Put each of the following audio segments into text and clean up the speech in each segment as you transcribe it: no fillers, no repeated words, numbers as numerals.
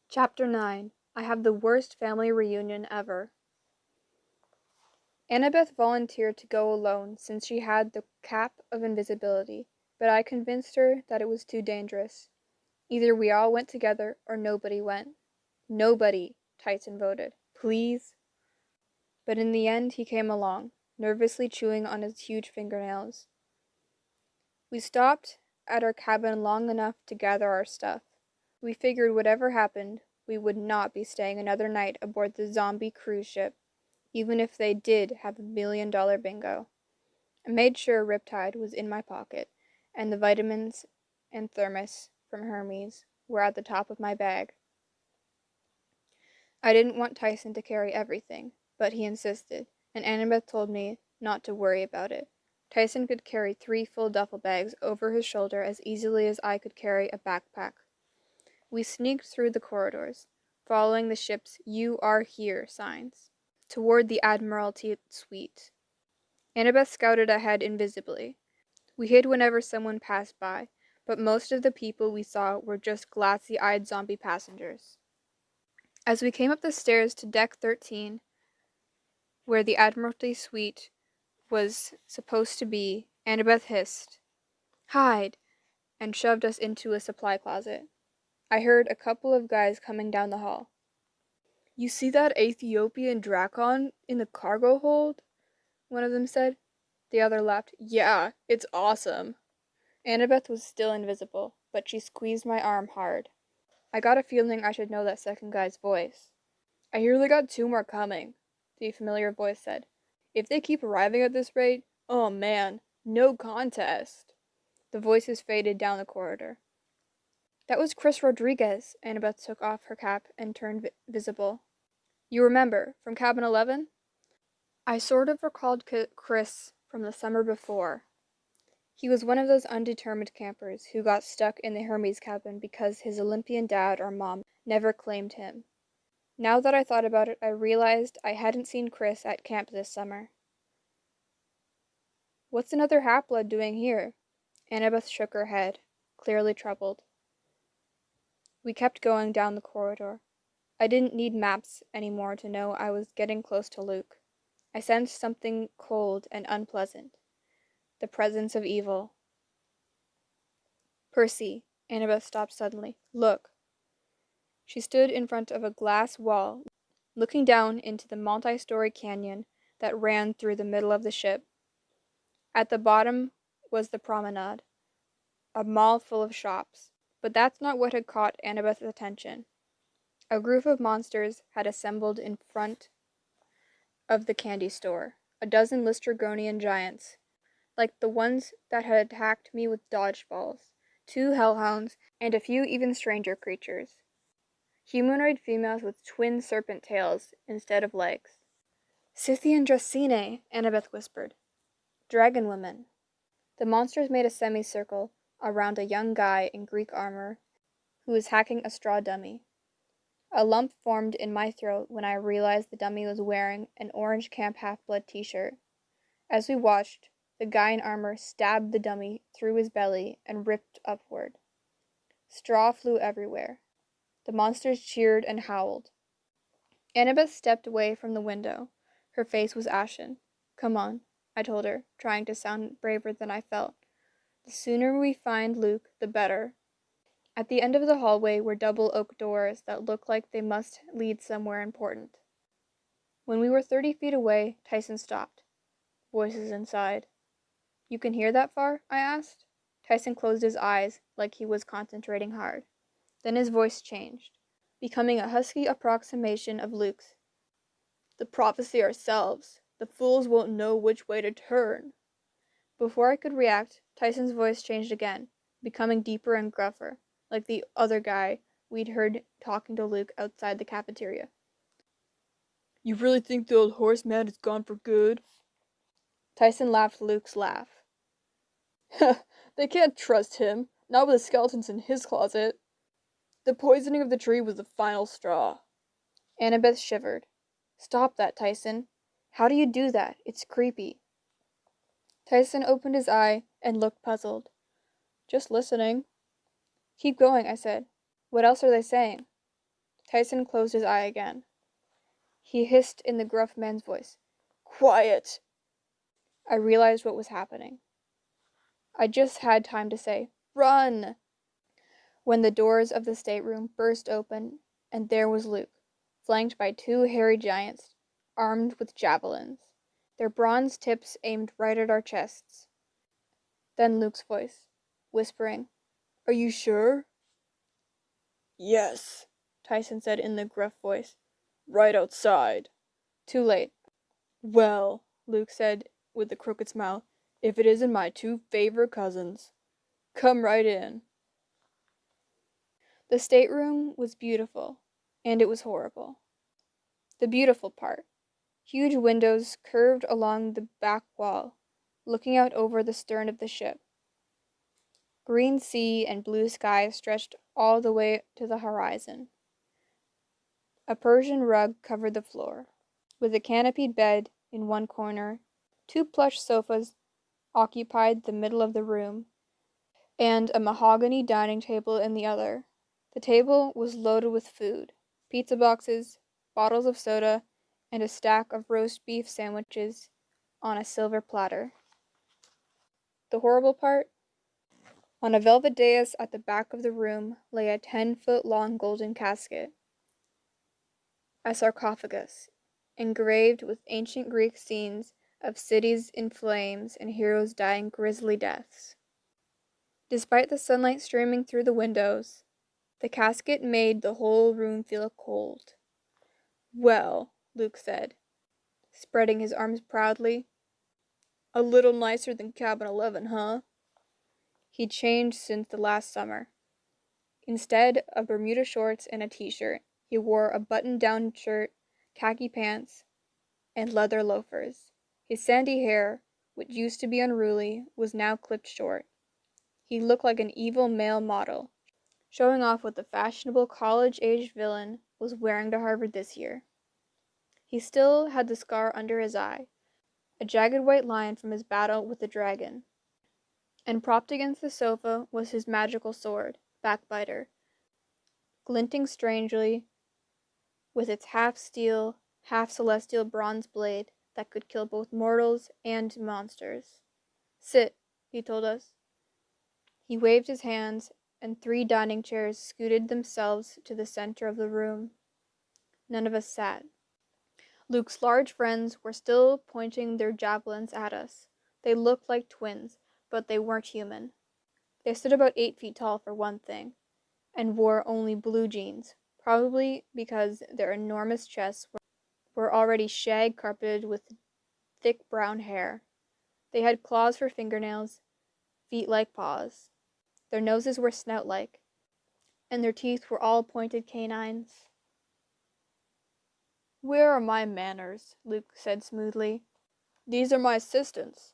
Chapter 9. I have the worst family reunion ever. Annabeth volunteered to go alone since she had the cap of invisibility, but I convinced her that it was too dangerous. Either we all went together or nobody went. Nobody, Tyson voted. Please? But in the end he came along, nervously chewing on his huge fingernails. We stopped at our cabin long enough to gather our stuff. We figured whatever happened, we would not be staying another night aboard the zombie cruise ship, even if they did have $1 million bingo. I made sure Riptide was in my pocket, and the vitamins and thermos from Hermes were at the top of my bag. I didn't want Tyson to carry everything, but he insisted, and Annabeth told me not to worry about it. Tyson could carry 3 full duffel bags over his shoulder as easily as I could carry a backpack. We sneaked through the corridors, following the ship's "You Are Here" signs, toward the Admiralty suite. Annabeth scouted ahead invisibly. We hid whenever someone passed by, but most of the people we saw were just glassy-eyed zombie passengers. As we came up the stairs to Deck 13, where the Admiralty suite was supposed to be, Annabeth hissed, "Hide!" and shoved us into a supply closet. I heard a couple of guys coming down the hall. "You see that Ethiopian Drakon in the cargo hold?" one of them said. The other laughed. "Yeah, it's awesome." Annabeth was still invisible, but she squeezed my arm hard. I got a feeling I should know that second guy's voice. "I hear they got 2 more coming," the familiar voice said. "If they keep arriving at this rate, oh man, no contest." The voices faded down the corridor. "That was Chris Rodriguez." Annabeth took off her cap and turned visible. "You remember, from cabin 11? I sort of recalled Chris from the summer before. He was one of those undetermined campers who got stuck in the Hermes cabin because his Olympian dad or mom never claimed him. Now that I thought about it, I realized I hadn't seen Chris at camp this summer. "What's another half-blood doing here?" Annabeth shook her head, clearly troubled. We kept going down the corridor. I didn't need maps anymore to know I was getting close to Luke. I sensed something cold and unpleasant. The presence of evil. "Percy," Annabeth stopped suddenly. "Look." She stood in front of a glass wall, looking down into the multi-story canyon that ran through the middle of the ship. At the bottom was the promenade, a mall full of shops. But that's not what had caught Annabeth's attention. A group of monsters had assembled in front of the candy store, a dozen Lystrogonian giants, like the ones that had attacked me with dodgeballs, 2 hellhounds, and a few even stranger creatures. Humanoid females with twin serpent tails instead of legs. "Scythian Dracine," Annabeth whispered. "Dragon women." The monsters made a semicircle around a young guy in Greek armor who was hacking a straw dummy. A lump formed in my throat when I realized the dummy was wearing an orange Camp Half-Blood t-shirt. As we watched, the guy in armor stabbed the dummy through his belly and ripped upward. Straw flew everywhere. The monsters cheered and howled. Annabeth stepped away from the window. Her face was ashen. "Come on," I told her, trying to sound braver than I felt. "The sooner we find Luke, the better." At the end of the hallway were double oak doors that looked like they must lead somewhere important. When we were 30 feet away, Tyson stopped. Voices inside. "You can hear that far?" I asked. Tyson closed his eyes like he was concentrating hard. Then his voice changed, becoming a husky approximation of Luke's. "The prophecy ourselves. The fools won't know which way to turn." Before I could react, Tyson's voice changed again, becoming deeper and gruffer, like the other guy we'd heard talking to Luke outside the cafeteria. "You really think the old horseman is gone for good?" Tyson laughed Luke's laugh. "They can't trust him, not with the skeletons in his closet. The poisoning of the tree was the final straw." Annabeth shivered. "Stop that, Tyson. How do you do that? It's creepy." Tyson opened his eye and looked puzzled. "Just listening." "Keep going," I said. "What else are they saying?" Tyson closed his eye again. He hissed in the gruff man's voice, "Quiet!" I realized what was happening. I just had time to say, "Run!" when the doors of the stateroom burst open, and there was Luke, flanked by two hairy giants, armed with javelins, their bronze tips aimed right at our chests. Then Luke's voice, whispering, "Are you sure?" "Yes," Tyson said in the gruff voice. "Right outside." Too late. "Well," Luke said with a crooked smile, "if it isn't my two favorite cousins. Come right in." The stateroom was beautiful, and it was horrible. The beautiful part. Huge windows curved along the back wall, looking out over the stern of the ship. Green sea and blue sky stretched all the way to the horizon. A Persian rug covered the floor, with a canopied bed in one corner. Two plush sofas occupied the middle of the room, and a mahogany dining table in the other. The table was loaded with food, pizza boxes, bottles of soda, and a stack of roast beef sandwiches on a silver platter. The horrible part? On a velvet dais at the back of the room lay a 10-foot-long golden casket, a sarcophagus, engraved with ancient Greek scenes of cities in flames and heroes dying grisly deaths. Despite the sunlight streaming through the windows, the casket made the whole room feel cold. "Well," Luke said, spreading his arms proudly, "a little nicer than cabin 11, huh?" He'd changed since the last summer. Instead of Bermuda shorts and a t-shirt, he wore a button-down shirt, khaki pants, and leather loafers. His sandy hair, which used to be unruly, was now clipped short. He looked like an evil male model, showing off what the fashionable college-aged villain was wearing to Harvard this year. He still had the scar under his eye, a jagged white line from his battle with the dragon. And propped against the sofa was his magical sword, Backbiter, glinting strangely with its half-steel, half-celestial bronze blade that could kill both mortals and monsters. "Sit," he told us. He waved his hands, and 3 dining chairs scooted themselves to the center of the room. None of us sat. Luke's large friends were still pointing their javelins at us. They looked like twins, but they weren't human. They stood about 8 feet tall for one thing, and wore only blue jeans, probably because their enormous chests were already shag-carpeted with thick brown hair. They had claws for fingernails, feet like paws. Their noses were snout-like, and their teeth were all pointed canines. "Where are my manners?" Luke said smoothly. "These are my assistants,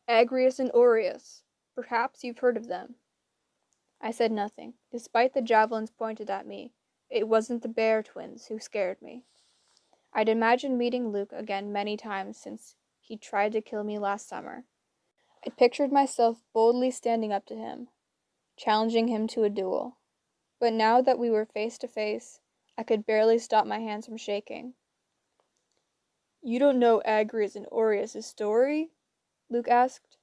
Agrius and Aureus. Perhaps you've heard of them." I said nothing. Despite the javelins pointed at me, it wasn't the bear twins who scared me. I'd imagined meeting Luke again many times since he tried to kill me last summer. I'd pictured myself boldly standing up to him, challenging him to a duel. But now that we were face to face, I could barely stop my hands from shaking. "You don't know Agrius and Aureus' story?" Luke asked.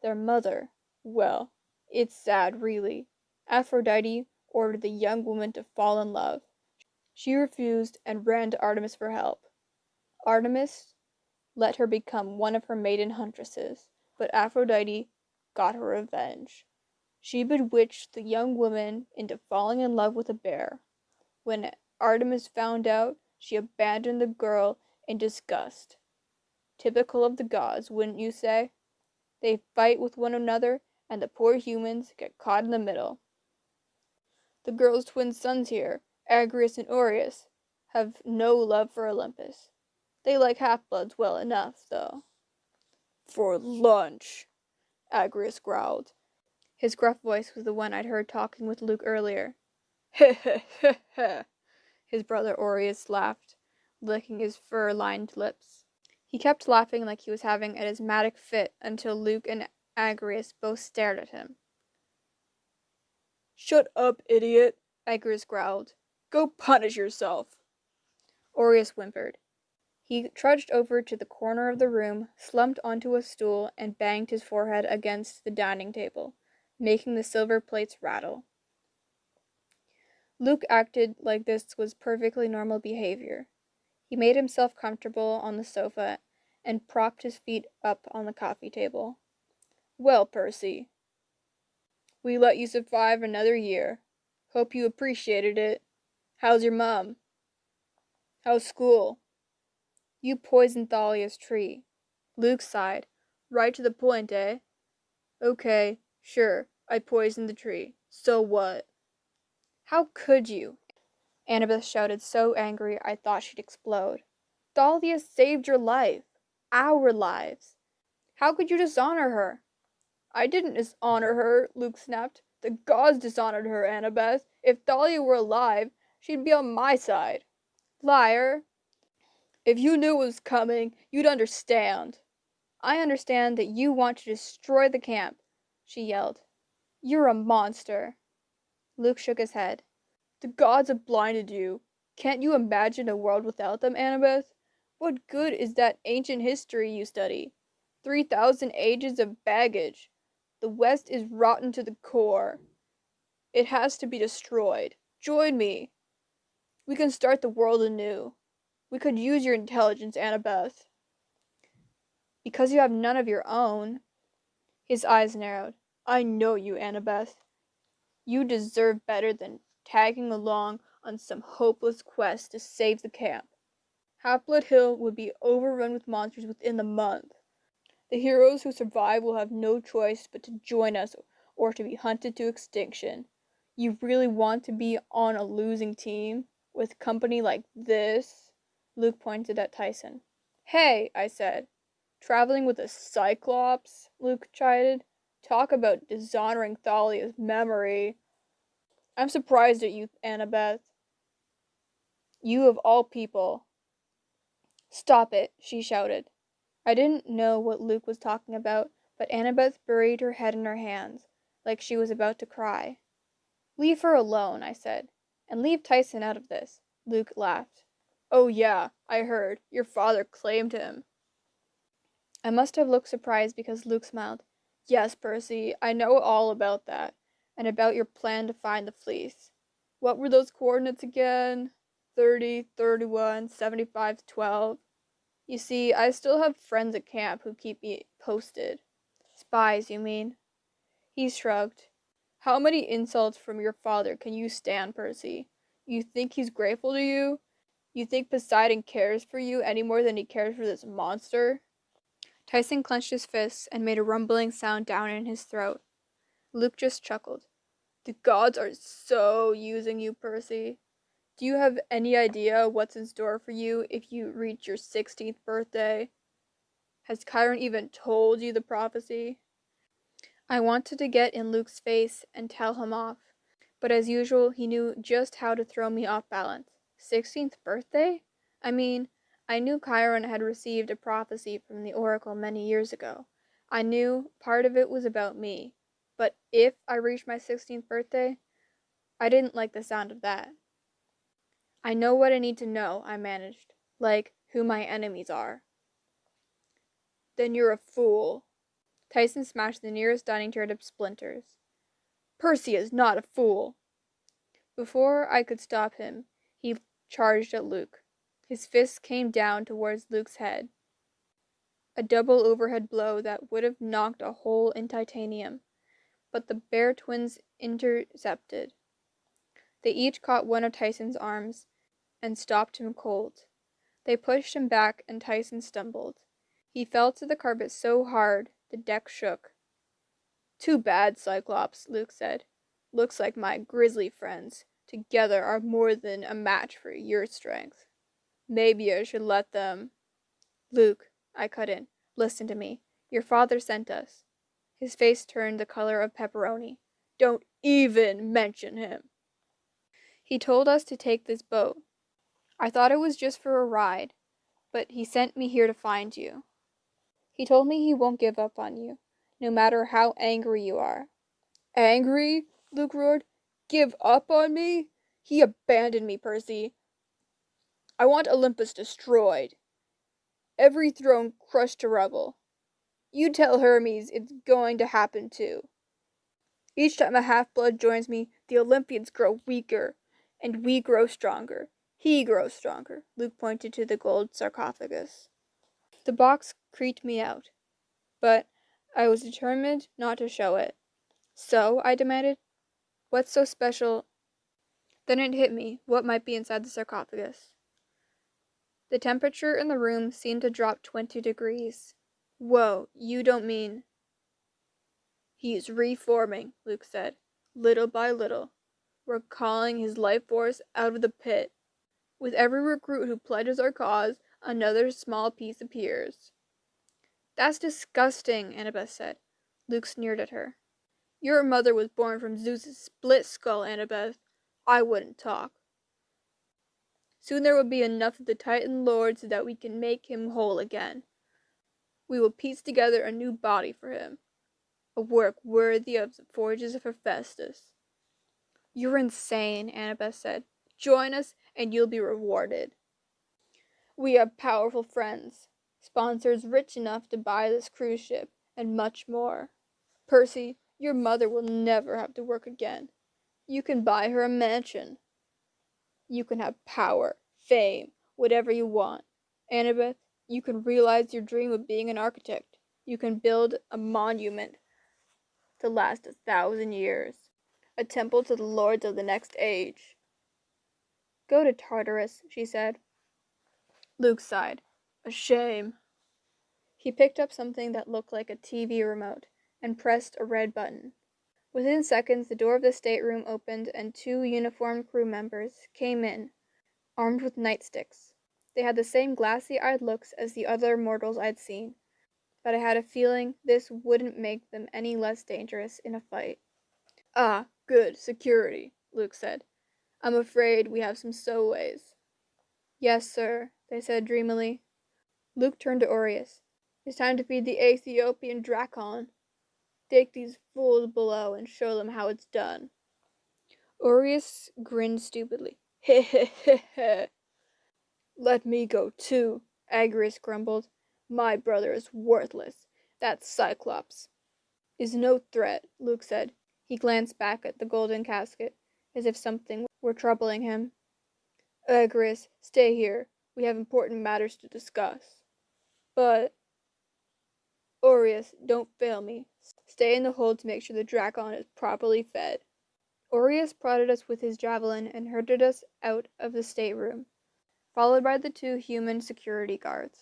"Their mother, well, it's sad, really. Aphrodite ordered the young woman to fall in love. She refused and ran to Artemis for help. Artemis let her become one of her maiden huntresses, but Aphrodite got her revenge. She bewitched the young woman into falling in love with a bear. When Artemis found out, she abandoned the girl in disgust. Typical of the gods, wouldn't you say? They fight with one another, and the poor humans get caught in the middle. The girl's twin sons here, Agrius and Aureus, have no love for Olympus. They like half-bloods well enough, though." "For lunch," Agrius growled. His gruff voice was the one I'd heard talking with Luke earlier. "Heh heh heh heh," his brother Aureus laughed, licking his fur-lined lips. He kept laughing like he was having an asthmatic fit until Luke and Agrius both stared at him. "Shut up, idiot," Agrius growled. Go punish yourself, Aureus whimpered. He trudged over to the corner of the room, slumped onto a stool, and banged his forehead against the dining table, making the silver plates rattle. Luke acted like this was perfectly normal behavior. He made himself comfortable on the sofa and propped his feet up on the coffee table. Well, Percy, we let you survive another year. Hope you appreciated it. How's your mom? How's school? You poisoned Thalia's tree. Luke sighed. Right to the point, eh? Okay, sure, I poisoned the tree. So what? How could you? Annabeth shouted, so angry I thought she'd explode. Thalia saved your life. Our lives. How could you dishonor her? I didn't dishonor her, Luke snapped. The gods dishonored her, Annabeth. If Thalia were alive, she'd be on my side. Liar. If you knew it was coming, you'd understand. I understand that you want to destroy the camp, she yelled. You're a monster. Luke shook his head. The gods have blinded you. Can't you imagine a world without them, Annabeth? What good is that ancient history you study? 3,000 ages of baggage. The West is rotten to the core. It has to be destroyed. Join me. We can start the world anew. We could use your intelligence, Annabeth. Because you have none of your own. His eyes narrowed. I know you, Annabeth. You deserve better than tagging along on some hopeless quest to save the camp. Half-Blood Hill would be overrun with monsters within the month. The heroes who survive will have no choice but to join us or to be hunted to extinction. You really want to be on a losing team with company like this? Luke pointed at Tyson. Hey, I said. Traveling with a Cyclops? Luke chided. Talk about dishonoring Thalia's memory. I'm surprised at you, Annabeth. You of all people. Stop it, she shouted. I didn't know what Luke was talking about, but Annabeth buried her head in her hands, like she was about to cry. Leave her alone, I said, and leave Tyson out of this. Luke laughed. Oh yeah, I heard. Your father claimed him. I must have looked surprised because Luke smiled. Yes, Percy, I know all about that, and about your plan to find the fleece. What were those coordinates again? 30, 31, 75, 12. You see, I still have friends at camp who keep me posted. Spies, you mean? He shrugged. How many insults from your father can you stand, Percy? You think he's grateful to you? You think Poseidon cares for you any more than he cares for this monster? Tyson clenched his fists and made a rumbling sound down in his throat. Luke just chuckled. The gods are so using you, Percy. Do you have any idea what's in store for you if you reach your 16th birthday? Has Chiron even told you the prophecy? I wanted to get in Luke's face and tell him off, but as usual, he knew just how to throw me off balance. 16th birthday? I mean, I knew Chiron had received a prophecy from the oracle many years ago. I knew part of it was about me, but if I reached my 16th birthday, I didn't like the sound of that. I know what I need to know, I managed, like who my enemies are. Then you're a fool. Tyson smashed the nearest dining chair to splinters. Percy is not a fool. Before I could stop him, he charged at Luke. His fists came down towards Luke's head. A double overhead blow that would have knocked a hole in titanium, but the Bear twins intercepted. They each caught one of Tyson's arms and stopped him cold. They pushed him back and Tyson stumbled. He fell to the carpet so hard the deck shook. Too bad, Cyclops, Luke said. Looks like my grizzly friends together are more than a match for your strength. Maybe I should let them. Luke, I cut in. Listen to me. Your father sent us. His face turned the color of pepperoni. Don't even mention him. He told us to take this boat. I thought it was just for a ride, but he sent me here to find you. He told me he won't give up on you, no matter how angry you are. Angry? Luke roared. Give up on me? He abandoned me, Percy. I want Olympus destroyed. Every throne crushed to rubble. You tell Hermes it's going to happen too. Each time a half-blood joins me, the Olympians grow weaker, and we grow stronger. He grows stronger. Luke pointed to the gold sarcophagus. The box creeped me out, but I was determined not to show it. So, I demanded, what's so special? Then it hit me what might be inside the sarcophagus. The temperature in the room seemed to drop 20 degrees. Whoa, you don't mean... He is reforming, Luke said, little by little. We're calling his life force out of the pit. With every recruit who pledges our cause, another small piece appears. That's disgusting, Annabeth said. Luke sneered at her. Your mother was born from Zeus's split skull, Annabeth. I wouldn't talk. Soon there will be enough of the Titan Lord so that we can make him whole again. We will piece together a new body for him. A work worthy of the forges of Hephaestus. You're insane, Annabeth said. Join us and you'll be rewarded. We have powerful friends, sponsors rich enough to buy this cruise ship, and much more. Percy, your mother will never have to work again. You can buy her a mansion. You can have power, fame, whatever you want. Annabeth, you can realize your dream of being an architect. You can build a monument to last 1,000 years. A temple to the lords of the next age. Go to Tartarus, she said. Luke sighed. A shame. He picked up something that looked like a TV remote and pressed a red button. Within seconds, the door of the stateroom opened and 2 uniformed crew members came in, armed with nightsticks. They had the same glassy-eyed looks as the other mortals I'd seen, but I had a feeling this wouldn't make them any less dangerous in a fight. Ah, good, security, Luke said. I'm afraid we have some stowaways. Yes, sir, they said dreamily. Luke turned to Aureus. It's time to feed the Ethiopian Drakon. Take these fools below and show them how it's done. Aureus grinned stupidly. Heh heh heh heh. Let me go too, Agrius grumbled. My brother is worthless. That Cyclops is no threat, Luke said. He glanced back at the golden casket, as if something were troubling him. Agrius, stay here. We have important matters to discuss. But... Aureus, don't fail me. Stay in the hold to make sure the Drakon is properly fed. Aureus prodded us with his javelin and herded us out of the stateroom, followed by the 2 human security guards.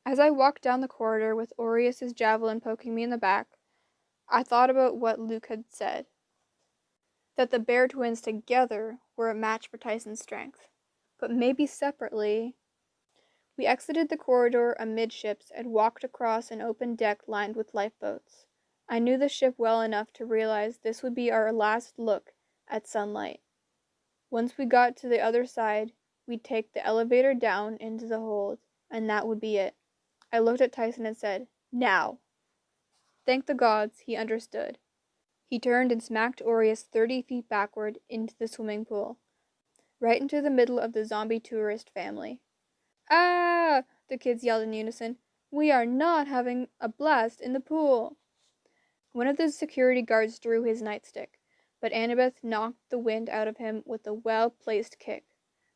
As I walked down the corridor with Aureus's javelin poking me in the back, I thought about what Luke had said, that the Bear twins together were a match for Tyson's strength, but maybe separately. We exited the corridor amidships and walked across an open deck lined with lifeboats. I knew the ship well enough to realize this would be our last look at sunlight. Once we got to the other side, we'd take the elevator down into the hold, and that would be it. I looked at Tyson and said, Now! Thank the gods, he understood. He turned and smacked Aureus 30 feet backward into the swimming pool, right into the middle of the zombie tourist family. Ah! The kids yelled in unison. We are not having a blast in the pool. One of the security guards drew his nightstick, but Annabeth knocked the wind out of him with a well-placed kick.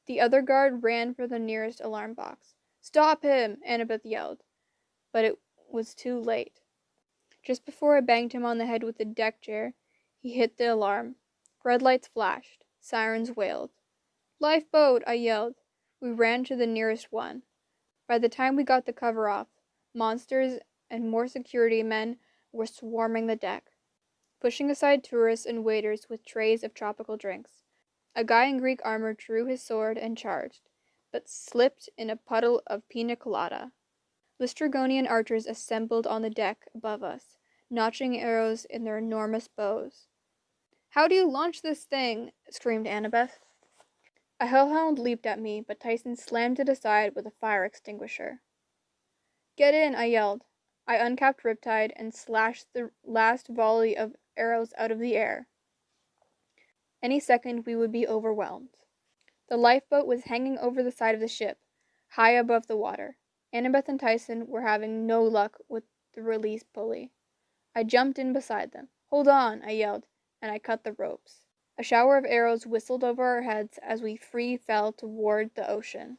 The other guard ran for the nearest alarm box. Stop him! Annabeth yelled, but it was too late. Just before I banged him on the head with the deck chair, he hit the alarm. Red lights flashed. Sirens wailed. Lifeboat! I yelled. We ran to the nearest one. By the time we got the cover off, monsters and more security men were swarming the deck, pushing aside tourists and waiters with trays of tropical drinks. A guy in Greek armor drew his sword and charged, but slipped in a puddle of pina colada. Lystragonian archers assembled on the deck above us, notching arrows in their enormous bows. How do you launch this thing? Screamed Annabeth. A hellhound leaped at me, but Tyson slammed it aside with a fire extinguisher. Get in, I yelled. I uncapped Riptide and slashed the last volley of arrows out of the air. Any second we would be overwhelmed. The lifeboat was hanging over the side of the ship, high above the water. Annabeth and Tyson were having no luck with the release pulley. I jumped in beside them. "Hold on!" I yelled, and I cut the ropes. A shower of arrows whistled over our heads as we free fell toward the ocean.